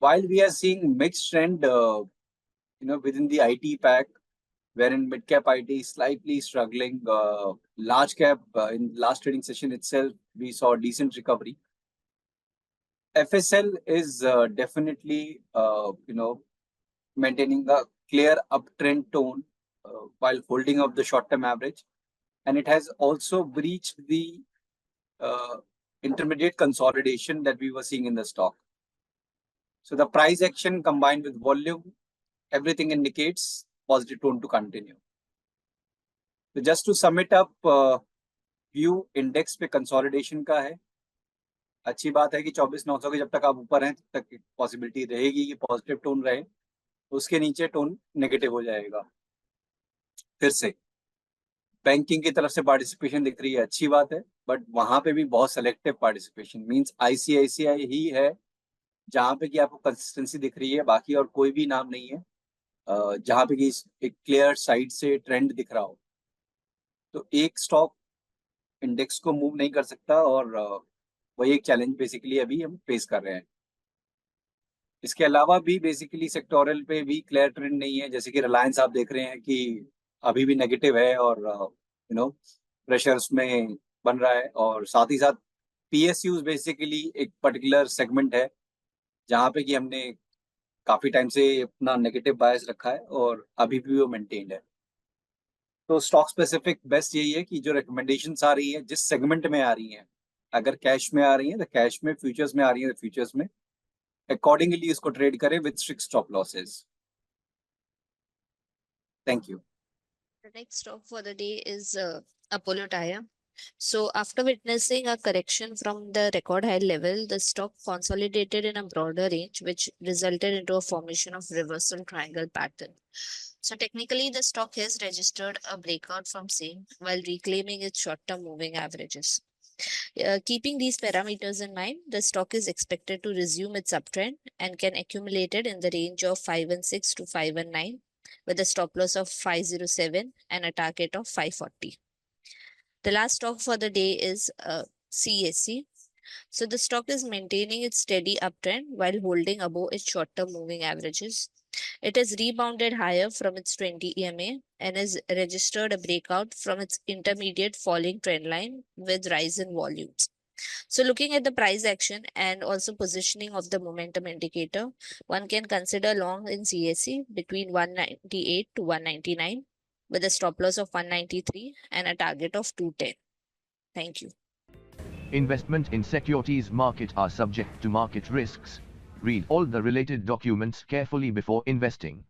while we are seeing mixed trend, within the IT pack, wherein mid cap IT is slightly struggling, large cap in last trading session itself, we saw decent recovery. FSL is definitely, maintaining a clear uptrend tone while holding up the short-term average, and it has also breached the uh, intermediate consolidation that we were seeing in the stock. So the price action combined with volume, everything indicates positive tone to continue. So just to sum it up, view index पे consolidation का है. अच्छी बात है कि 24,900 के जब तक आप ऊपर हैं तब तक पॉसिबिलिटी रहेगी कि पॉजिटिव टोन रहे. उसके नीचे टोन नेगेटिव हो जाएगा. फिर से बैंकिंग की तरफ से पार्टिसिपेशन दिख रही है, अच्छी बात है, बट वहां पे भी बहुत सेलेक्टिव पार्टिसिपेशन. मींस आईसीआईसीआई ही है जहां पे कि आपको कंसिस्टेंसी दिख रही है, बाकी और कोई भी नाम नहीं है जहां पे कि एक क्लियर साइड से ट्रेंड दिख रहा हो. तो एक स्टॉक इंडेक्स को मूव नहीं कर सकता, और वही एक चैलेंज बेसिकली अभी हम फेस कर रहे हैं. इसके अलावा भी बेसिकली सेक्टोरल पे भी क्लियर ट्रेंड नहीं है. जैसे कि रिलायंस आप देख रहे हैं कि अभी भी नेगेटिव है, और प्रेशर उसमें बन रहा है. और साथ ही साथ पीएसयूज बेसिकली एक पर्टिकुलर सेगमेंट है जहाँ पे कि हमने काफी टाइम से अपना नेगेटिव बायस रखा है, और अभी भी वो मेंटेन्ड है. तो स्टॉक स्पेसिफिक बेस्ट यही है कि जो रिकमेंडेशंस आ रही है जिस सेगमेंट में आ रही हैं, अगर कैश में आ रही है तो कैश में, फ्यूचर्स में आ रही है तो फ्यूचर्स में, अकॉर्डिंगली इसको ट्रेड करें with strict stop losses. Thank you. The next stock for the day is Apollo Tyre. So, after witnessing a correction from the record high level, the stock consolidated in a broader range, which resulted into a formation of reversal triangle pattern. So, technically, the stock has registered a breakout from same while reclaiming its short-term moving averages. Keeping these parameters in mind, the stock is expected to resume its uptrend and can accumulate it in the range of 516 to 519 with a stop loss of 507 and a target of 540. The last stock for the day is CSC. So the stock is maintaining its steady uptrend while holding above its short-term moving averages. It has rebounded higher from its 20 EMA and has registered a breakout from its intermediate falling trend line with rise in volumes. So looking at the price action and also positioning of the momentum indicator, one can consider long in CSC between 198 to 199 with a stop loss of 193 and a target of 210. Thank you. Investment in securities market are subject to market risks. Read all the related documents carefully before investing.